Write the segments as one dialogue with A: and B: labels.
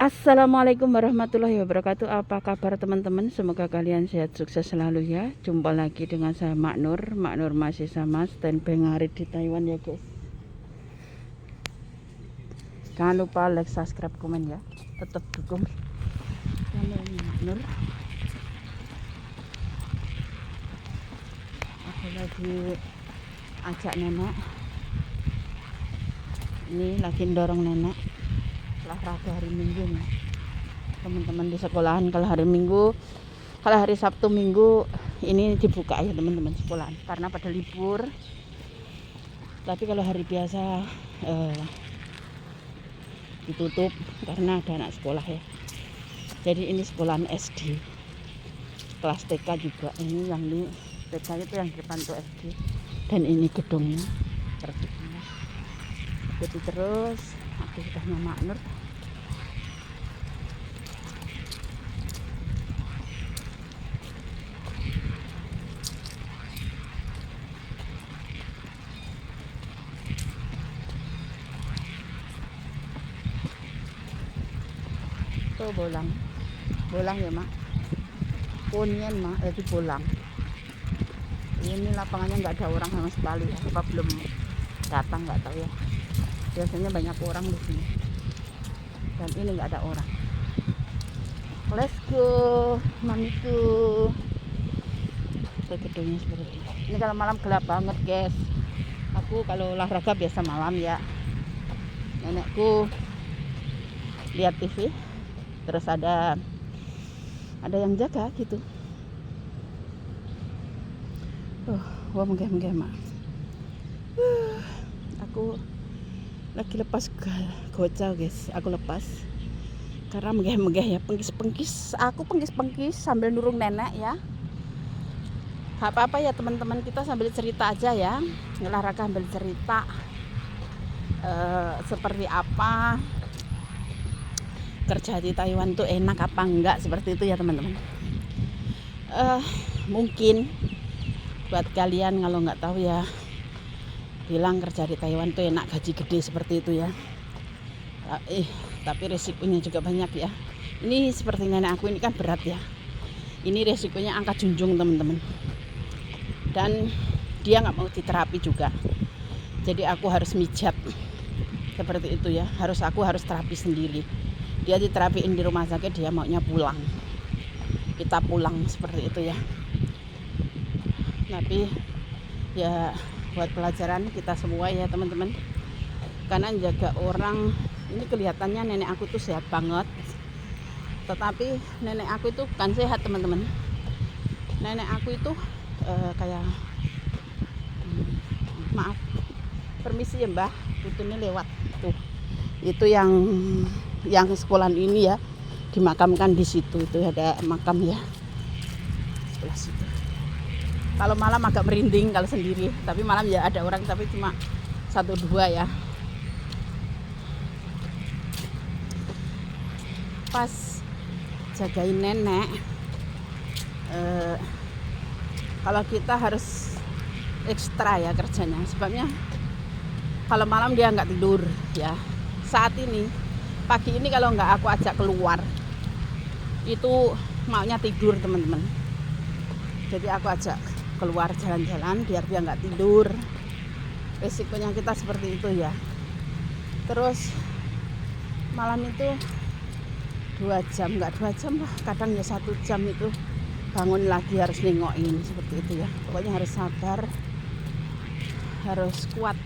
A: Assalamualaikum warahmatullahi wabarakatuh. Apa kabar teman-teman? Semoga kalian sehat sukses selalu ya. Jumpa lagi dengan saya Mak Nur. Mak Nur masih sama standby ngarit di Taiwan ya guys. Jangan lupa like, subscribe, komen ya. Tetap dukung channel Mak Nur. Aku lagi ajak nenek. Ini lagi dorong nenek olahraga hari Minggu nih. Teman-teman di sekolahan kalau hari Minggu, kalau hari Sabtu Minggu ini dibuka ya teman-teman sekolahan karena pada libur. Tapi kalau hari biasa ditutup karena ada anak sekolah ya. Jadi ini sekolahan SD, kelas TK juga. Ini yang di TK itu yang di depan tuh SD, dan ini gedungnya seperti ini. Ikuti terus aktivitasnya Mak Nur. Tuh bolang ya Mak, punyen Mak, itu bolang. Ini lapangannya nggak ada orang sama sekali ya, apa belum datang nggak tahu ya. Biasanya banyak orang di sini, dan ini nggak ada orang. Let's go, mamiku. Ke gedungnya seperti ini. Ini kalau malam gelap banget guys. Aku kalau olahraga biasa malam ya. Nenekku lihat TV, terus ada yang jaga gitu. Wah menggeh Mak. Aku lagi lepas gocal guys. Aku lepas karena menggeh ya, pengkis. Aku pengkis sambil nurung nenek ya. Gak apa-apa ya teman-teman, kita sambil cerita aja ya, olahraga sambil cerita seperti apa kerja di Taiwan tuh enak apa enggak, seperti itu ya teman-teman. Mungkin buat kalian kalau nggak tahu ya, bilang kerja di Taiwan tuh enak, gaji gede seperti itu ya. Tapi resikonya juga banyak ya. Ini seperti nenek aku ini kan berat ya. Ini resikonya angkat junjung teman-teman. Dan dia nggak mau diterapi juga. Jadi aku harus mijat seperti itu ya. Aku harus terapi sendiri. Dia diterapiin di rumah sakit, dia maunya pulang. Kita pulang seperti itu ya. Tapi ya buat pelajaran kita semua ya teman-teman. Karena jaga orang, ini kelihatannya nenek aku tuh sehat banget. Tetapi nenek aku itu bukan sehat teman-teman. Nenek aku itu kayak maaf, permisi ya Mbah, ini lewat tuh. Itu yang sekolahan ini ya, dimakamkan di situ. Itu ada makam ya sebelah situ. Kalau malam agak merinding kalau sendiri, tapi malam ya ada orang, tapi cuma 1-2 ya. Pas jagain nenek, kalau kita harus ekstra ya kerjanya, sebabnya kalau malam dia nggak tidur ya. Saat ini pagi ini kalau nggak aku ajak keluar itu maunya tidur teman-teman. Jadi aku ajak keluar jalan-jalan biar dia nggak tidur. Resikonya kita seperti itu ya. Terus malam itu 2 jam, nggak 2 jam lah, kadang ya 1 jam itu bangun lagi, harus nengokin seperti itu ya. Pokoknya harus sabar, harus kuat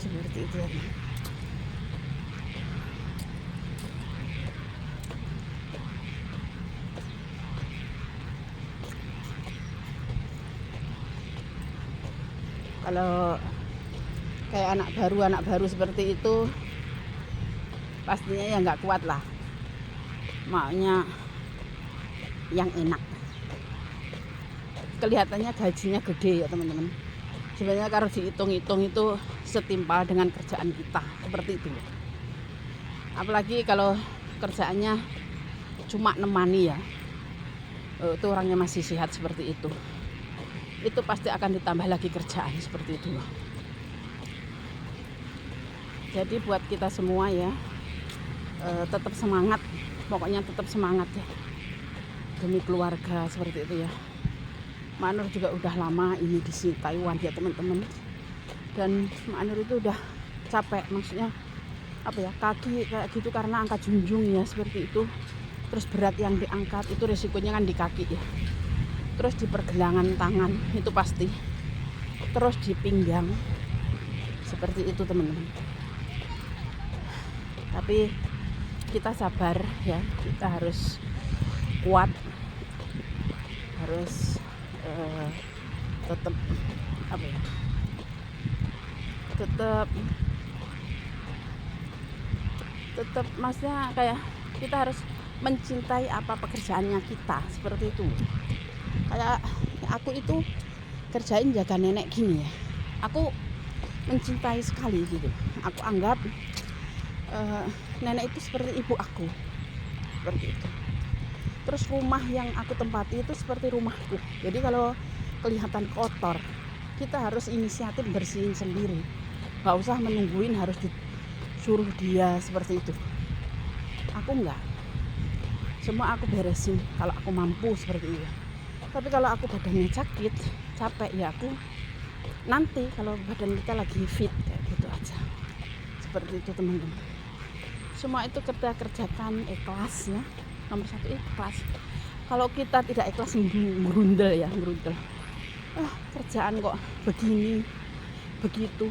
A: seperti itu ya. Kalau kayak anak baru seperti itu pastinya ya nggak kuat lah, maunya yang enak. Kelihatannya gajinya gede ya teman-teman. Sebenarnya kalau dihitung-hitung itu setimpal dengan kerjaan kita seperti itu. Apalagi kalau kerjaannya cuma nemani ya, itu orangnya masih sehat seperti itu pasti akan ditambah lagi kerjaan seperti itu. Jadi buat kita semua ya, tetap semangat, pokoknya tetap semangat ya, demi keluarga seperti itu ya. Mak Nur juga udah lama ini di sini Taiwan ya teman-teman, dan Mak Nur itu udah capek, maksudnya apa ya, kaki kayak gitu karena angkat junjung ya seperti itu. Terus berat yang diangkat itu resikonya kan di kaki ya, terus di pergelangan tangan itu pasti, terus di pinggang seperti itu teman-teman. Tapi kita sabar ya, kita harus kuat, harus tetap apa ya, tetap maksudnya kayak kita harus mencintai apa pekerjaannya kita seperti itu. Kayak aku itu kerjain jaga nenek gini ya, aku mencintai sekali gitu. Aku anggap nenek itu seperti ibu aku, seperti itu. Terus rumah yang aku tempati itu seperti rumahku. Jadi kalau kelihatan kotor, kita harus inisiatif bersihin sendiri, nggak usah menungguin harus disuruh dia seperti itu. Aku enggak, semua aku beresin kalau aku mampu seperti itu. Tapi kalau aku badannya sakit, capek ya aku nanti kalau badan kita lagi fit kayak gitu aja, seperti itu teman-teman. Semua itu kita kerjakan ikhlas ya, nomor satu ikhlas. Kalau kita tidak ikhlas merundel ya, merundel. Kerjaan kok begini begitu,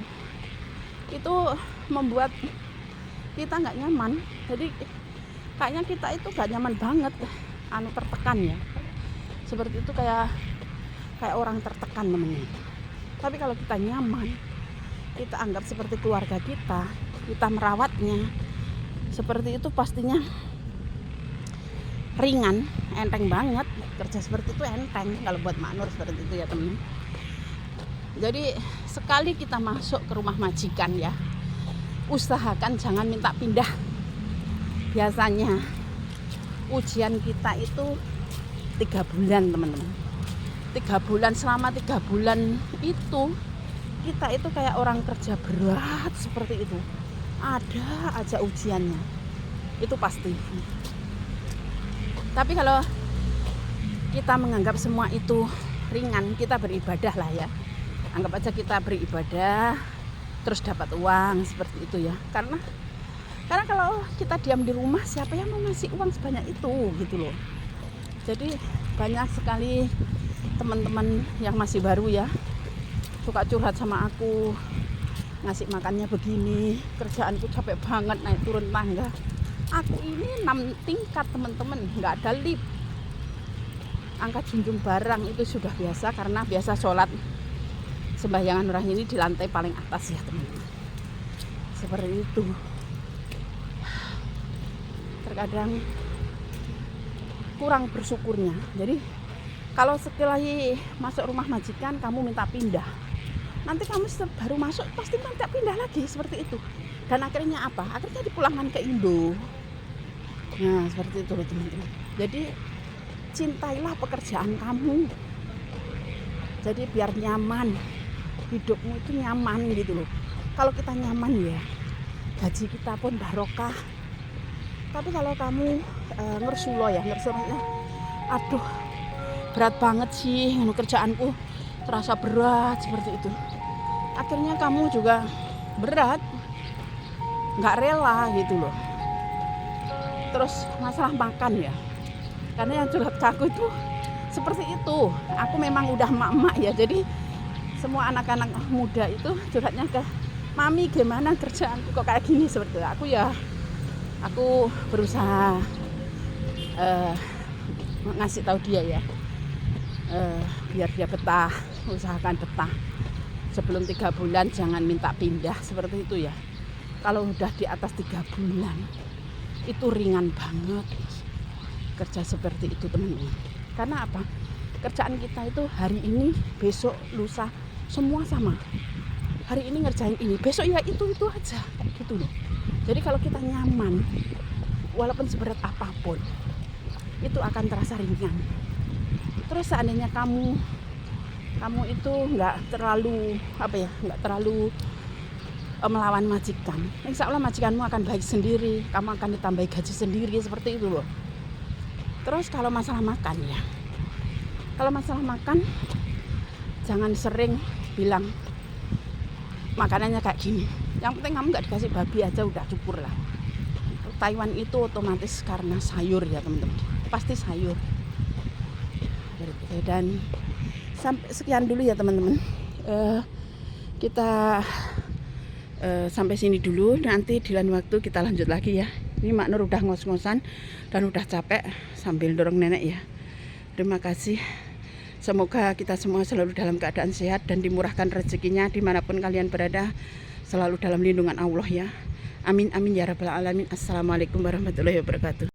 A: itu membuat kita nggak nyaman. Jadi kayaknya kita itu nggak nyaman banget, tertekan ya, seperti itu, kayak orang tertekan teman-teman. Tapi kalau kita nyaman, kita anggap seperti keluarga kita merawatnya seperti itu, pastinya ringan, enteng banget. Kerja seperti itu enteng kalau buat Mak Nur seperti itu ya teman. Jadi sekali kita masuk ke rumah majikan ya, usahakan jangan minta pindah. Biasanya ujian kita itu 3 bulan teman-teman. 3 bulan, selama 3 bulan itu kita itu kayak orang kerja berat seperti itu. Ada aja ujiannya, itu pasti. Tapi kalau kita menganggap semua itu ringan, kita beribadah lah ya. Anggap aja kita beribadah terus dapat uang seperti itu ya. Karena kalau kita diam di rumah, siapa yang mau ngasih uang sebanyak itu gitu loh. Jadi banyak sekali teman-teman yang masih baru ya, suka curhat sama aku, ngasih makannya begini, kerjaanku capek banget naik turun tangga. Aku ini 6 tingkat teman-teman, nggak ada lift. Angkat junjung barang itu sudah biasa, karena biasa sholat sembahyangan orang ini di lantai paling atas ya teman-teman. Seperti itu. Terkadang kurang bersyukurnya. Jadi kalau setelah masuk rumah majikan kamu minta pindah, nanti kamu baru masuk pasti minta pindah lagi seperti itu. Dan akhirnya apa? Akhirnya dipulangkan ke Indo. Nah seperti itu loh teman-teman. Jadi cintailah pekerjaan kamu. Jadi biar nyaman, hidupmu itu nyaman gitu loh. Kalau kita nyaman ya, gaji kita pun barokah. Tapi kalau kamu ngersulo ya, aduh berat banget sih kerjaanku, terasa berat seperti itu. Akhirnya kamu juga berat, nggak rela gitu loh. Terus masalah makan ya, karena yang curhat ke aku itu seperti itu. Aku memang udah emak-emak ya, jadi semua anak-anak muda itu curhatnya ke mami, gimana kerjaanku kok kayak gini seperti itu. Aku berusaha ngasih tahu dia ya, biar dia betah, usahakan betah. Sebelum 3 bulan jangan minta pindah seperti itu ya. Kalau udah di atas 3 bulan itu ringan banget kerja seperti itu teman-teman. Karena apa? Kerjaan kita itu hari ini, besok, lusa semua sama. Hari ini ngerjain ini, besok ya itu aja gitu loh. Jadi kalau kita nyaman, walaupun seberat apapun, itu akan terasa ringan. Terus seandainya kamu itu nggak terlalu melawan majikan, insya Allah majikanmu akan baik sendiri, kamu akan ditambahi gaji sendiri, seperti itu loh. Terus kalau masalah makan ya, kalau masalah makan jangan sering bilang makanannya kayak gini. Yang penting kamu nggak dikasih babi aja udah syukur lah. Taiwan itu otomatis karena sayur ya teman-teman, pasti sayur. Dan sampai sekian dulu ya teman-teman. Kita sampai sini dulu. Nanti di lain waktu kita lanjut lagi ya. Ini Mak Nur udah ngos-ngosan dan udah capek sambil dorong nenek ya. Terima kasih. Semoga kita semua selalu dalam keadaan sehat dan dimurahkan rezekinya dimanapun kalian berada, selalu dalam lindungan Allah ya. Amin amin ya rabbal alamin. Assalamualaikum warahmatullahi wabarakatuh.